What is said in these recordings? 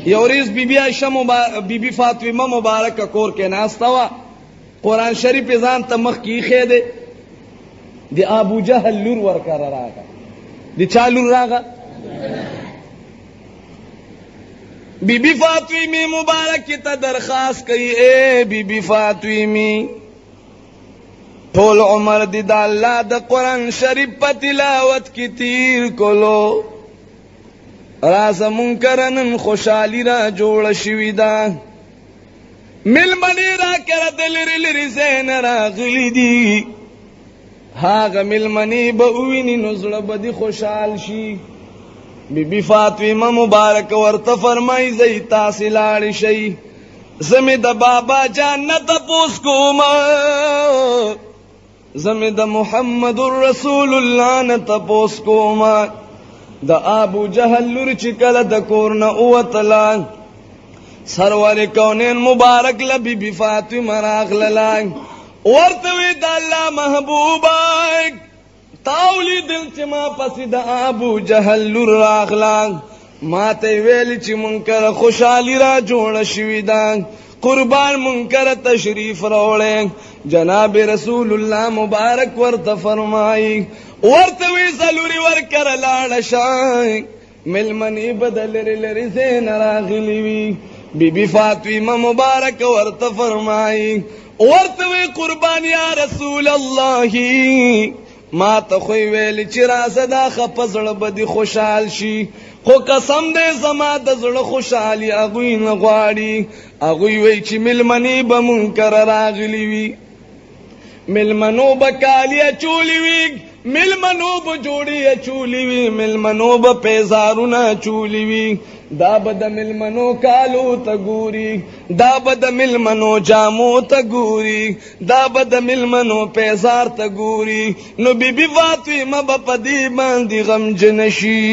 یو ورځ بی عائشہ بی فاطمه مبارکه کور کې ناسته وه، قرآن شریف یې ځان ته مخ کې ایښی دی، د ابو جهل لور ورکره راغه. د چا لور راغه؟ بی بی فاطمه مبارکه ته درخواست کوي، اے بی بی فاطمه ټول عمر دی د الله د قرآن شریف په تلاوت کې تیر کولو، رازه منکر نن خوشحالی را جوړه شوې ده، ملمنې را کره د لرې لرې ځای نه راغلي دي، هغه ملمنې به وویني نو زړه به دې خوشحال شي. بی بی فاطمه مبارکه ورته فرمایي ځئ تاسې لاړې شئ، زه مې د بابا جان نه تپوس کومه، زه مې د محمد رسول الله نه تپوس کومه. د ابو جهل لور چې کله د کور نه ووتله، سرور کونین مبارک له بی بی فاطمه راغلله، ورته وی د الله محبوبه تا ولیدل چې ما پسې د ابو جهل لور راغله، ما ته یې ویل چې منکر خوشحالي را جوړه شوې ده، قربان منکر تشریف راوړی. جناب رسول الله مبارک ورته فرمایي، ورته وی ضروري ورکره لاړه شئ، ملمنې به د لرې لرې ځای نه راغلي وي. بی بی فاطمه مبارک ورته فرمایي، ورته وی قربان یا رسول الله ما ته خو ویل چې رازه دا خپه زړه به دې خوشحال شي، خو قسم دی زما د زړه خوشحالي هغوی نه غواړي. هغوی وی چې ملمنې به منکره راغلي وي، ملمنو به کالي اچولي وي، ملمنو به جوړې اچولي وي، ملمنو به پیزارونه اچولي وي، دا به د ملمنو کالو ته ګوري، دا به د ملمنو جامو ته ګوري، دا به د ملمنو پیزار ته ګوري. نو بی بی فاطمه به په دې باندې غمجنه شي.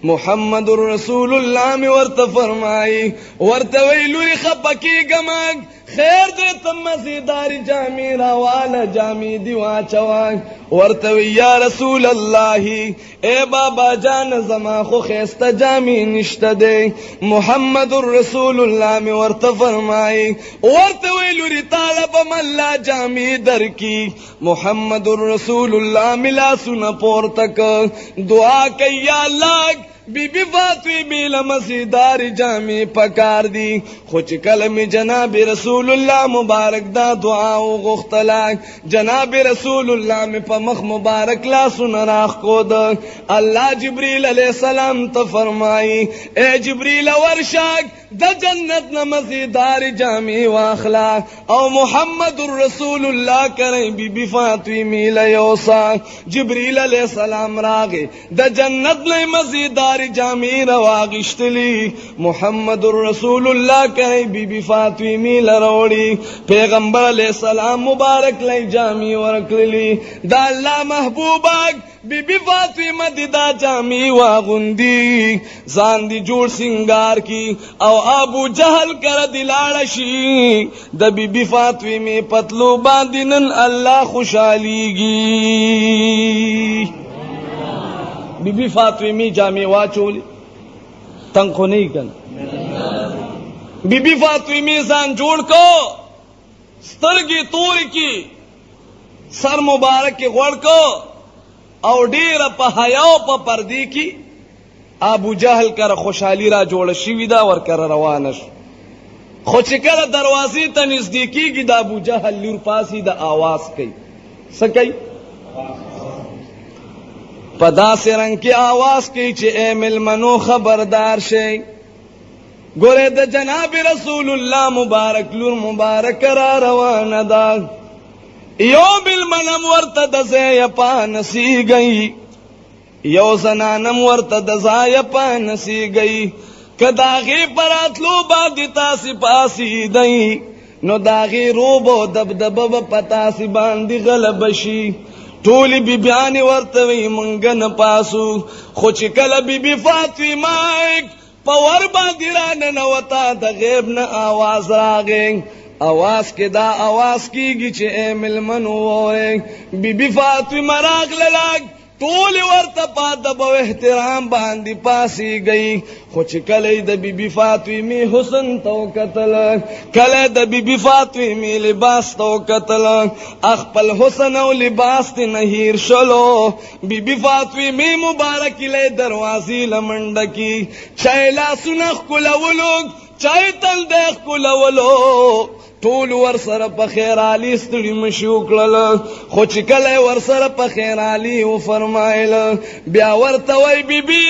محمد رسول الله می ورته فرمایي، ورته وی لورې خفه کېږم، خیر دې ته مزیدارې جامې راواله، جامې دې واچوه. ورته وی یا رسول الله اے بابا جان زما خو ښایسته جامې نشته دی. محمد رسول الله می ورته فرمایي، ورته وی لورې تاله به م الله جامې درکي. محمد رسول الله می لاسونه پورته که، دعا کوي یا الله بی بی فاطمه له مزیدارې جامې پکار دي. خو چې کله می جناب رسول الله مبارک دا دعا وغوښتله، جناب رسول الله می په مخ مبارک لاسونه راښکود. الله جبریل علیه السلام ته فرمایي، اے جبریل ورشه د جنت نه مزیدارې جامې واخله او محمد رسول الله کرے بی بی فاطمه له یوسا. جبریل علیه السلام راغی د جنت نه مزیدار جامې راواغشتلی، محمد رسول الله کرے بی بی فاطمه لروړي، پیغمبر علیہ السلام مبارک لای جامې ورکړلی. دا الله محبوبه بی بی فاطمه دی دا جامې واغوندي، ځان دی جوړ سنگار کی او ابو جهل کر دی لاړ شي. د بی بی فاطمه پتلو باندې نن الله خوشاليږي. بی بی فاطمه جامې واچولې، تنگ خو نه کړ. بی بی فاطمه ځان جوړ کو، سترګې تورې کی، سر مبارک غوړ کو او ډیر په حیا او په پردی کی. ابو جهل کر خوشحالی را جوړ شي دا ور کر روانه شو. خو چې کله دروازې ته نزدیکیږي د ابو جهل لور پاسي د आवाज کوي، څه کوي؟ په داسې رنګ کې आवाज کوي چې اے ملمنو خبردار شئ، ګوره د جناب رسول الله مبارک لور مبارک را روانه ده. یو ملمنم ورته د ځای په نصیږي، یو زنانم ورته د ځای په نصیږي. که داغې پراتلو باندې تاسې پاسې دی نو داغې روب او دبدبه به په تاسې باندې غلبه شي. ټولې بیبیانې ورته وی مونږ نه پاسو. خو چې کله بیبي فاطمه په ور باندې راننوته د غیب نه آواز راغی. आवाज के दा आवाज कीगी चे ए मिलमन होए बीबी फातिमा रागले लाग ټول ورته په ادب او احترام باندې پاسي گئی خو چې کله د بیبي فاطمه حسن تو قتل کله د بیبي فاطمه لباس تو قتل خپل حسن او لباس ته نهیر شلو بیبي فاطمه مبارک له دروازې لمنډ کی چایلا سنخ کولولو چای تل د کولولو ټول ور سره په خیر علي ستړي مشوکړل خو چې کله ور سره په خیر علي و فرمایل بیا ورته وای بیبي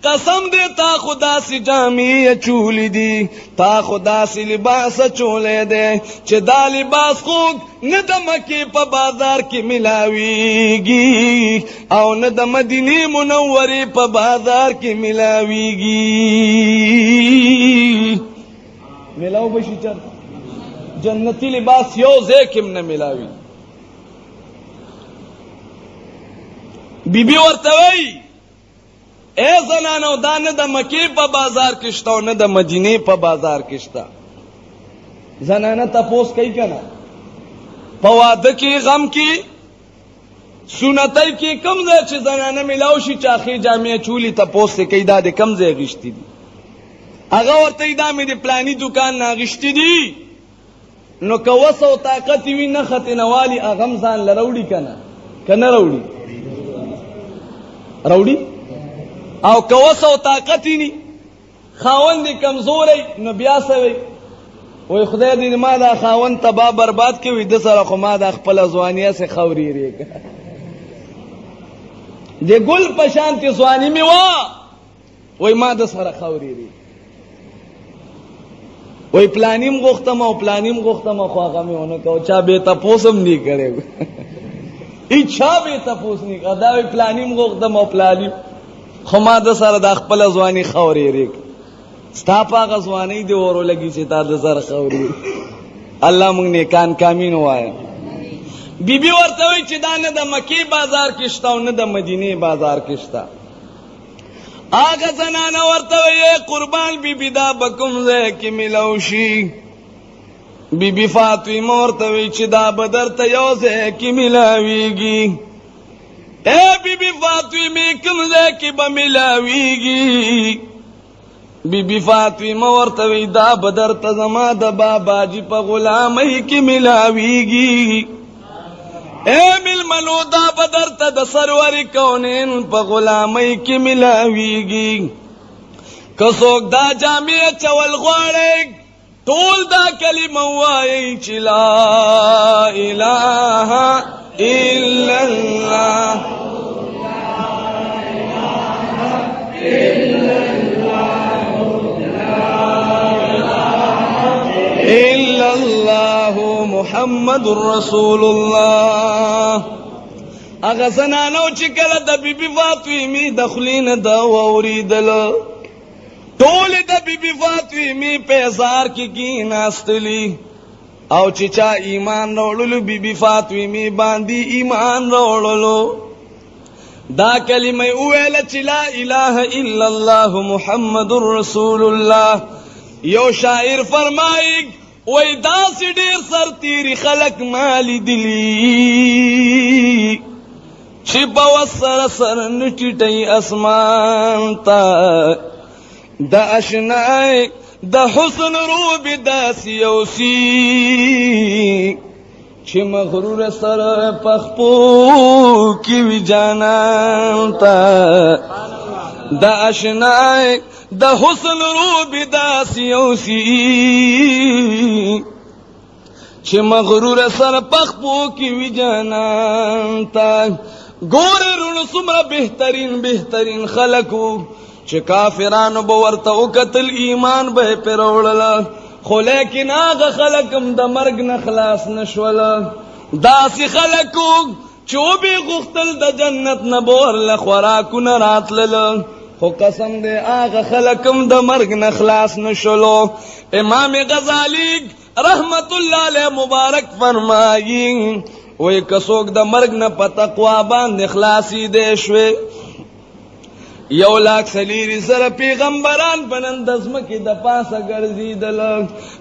قسم دې تا خدا سي جامې چولې دي تا خدا سي لباس چولې دي چې دا لباس خو نه د مکې په بازار کې ملاويږي او نه د مدینه منورې په بازار کې ملاويږي ملاو بشي چرته جنتی لباس یو زیکم نہ ملاوی بی بی ورتوی اے زنانو دا نه د مکی په بازار کشتا او نه د مدینه په بازار کشتا زنانه تپوس کوي کنه په واده کې غم کې سنتای کې کم ځای چې زنانه ملاو شي چاخي جامع چولی تپوس کوي دا د کم ځای غشتي دي هغه ورته دا مې د پلانی دکان نه غشتي دي نو که وسو طاقت وي نه ختنوالی اغم ځان لروړي کنه روړي او که وسو طاقت ني خاوند کمزوري نو بیا سوي وای خدای دې ما دا خاوند تبا برباد کوي د سره خو ما د خپل ځوانيه سه خوري ریګ دې ګل پشانتي ځواني می وا وای ما د سره خوري ریګ وای پلانیم غوختم او خو هغه مې ونه کو چا به تاسوم نه کړو اچھا به تاسو نه کړه دا وی پلانیم غوختم او پلانیم خو ما د سره د خپل ځواني خوري ریک ستا پاغه ځواني دی ورو لګي چې تا د سره خوري الله موږ نه کان کامین وای بیبي ورته وی چې دا نه د مکی بازار کې شته او نه د مدینه بازار کې شته آگا زنانا ورتوی قربان بی بی دا بکم زی کی ملوشی بی بی فاطمه ورتوی چی دا بدر تیو زی کی ملاویگی اے بی بی فاطمه کم زی کی بملاویگی بی بی فاطمه ورتوی دا بدر تزما دا بابا جی پا غلامی کی ملاویگی اے مل ملو دا بدر تا دا سرور کونین پا غلامی کی ملاویگی کسوک دا جامع چول غوارک طول دا کلمہ وائی چی لا الہ الا اللہ الا اللہ محمد رسول اللہ اگا زنانو چکل دا بی بی فاطمی دخلین دا ووریدل طول دا بی بی فاطمی پیزار کی ناستلی او چچا ایمان روڑلو بی بی فاطمی باندی ایمان روڑلو دا کلمہ اویل چی لا الہ الا اللہ محمد رسول اللہ یو شاعر فرمائیگ وی دا سی دیر سر تیری خلق مالی دلی چی بوسر سر نٹی اسمان تا دا اشنائی دا حسن روب دا سیوسی چی مغرور سر پخپو کی وی جانان تا دا اشنائی دا حسن روب دا سیوسی چی مغرور سر پخپو کی وی جانان تا گور رون سمر بہترین خلقو چی کافرانو باورتاو قتل ایمان بے پیروڑلا خو لیکن آغا خلقم دا مرگ نخلاص نشولا دا سی خلقو چو بی غختل دا جنت نبور لخوراکو نراتللا خو قسم دے آغا خلقم دا مرگ نخلاص نشولو امام غزالی رحمت اللہ علیہ مبارک فرمائی وی کسوک دا مرگ نا پا تقوی باند اخلاصی دیشوے یو لاکھ سلیری سر پیغمبران پنندزمکی دا پاسا گرزی دل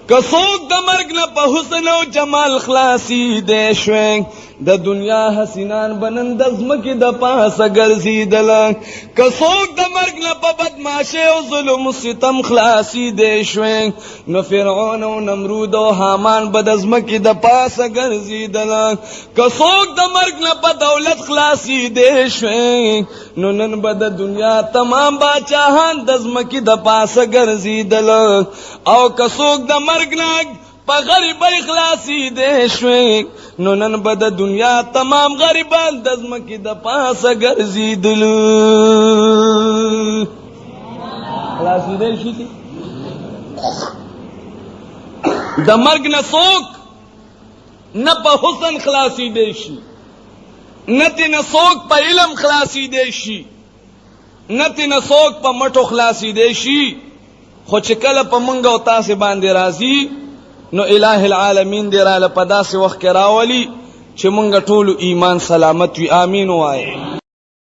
کسوک دا مرگ نا پا حسن و جمال خلاصی دیشوے د دنیا حسینان بنن د ځمکې د پاسه ګرځېدل که څوک د مرګ نه په بدماشۍ او ظلم ستم خلاصېدی شوی نو فرعون او نمرود او حامان به د ځمکې د پاسه ګرځېدل که څوک د مرګ نه په دولت خلاصېدی شوی نو نن به د دنیا تمام باچاهان د ځمکې د پاسه ګرځېدل او که څوک د مرګ نه په غریبۍ خلاصېدی شوی نو نن به د دنیا تمام غریبان د ځمکې د پاسه ګرځېدل خلاصېدی شي د مرګ نه څوک نه په حسن خلاصېدی شي نه تېنه څوک په علم خلاصېدی شي نه تېنه څوک په مټو خلاصېدی شي خو چې کله په موږ او تاسې باندې راځي نو الہ العالمین دې راله په داسې وخت کې راولي چې موږ ټولو ایمان سلامت وي آمین ووایئ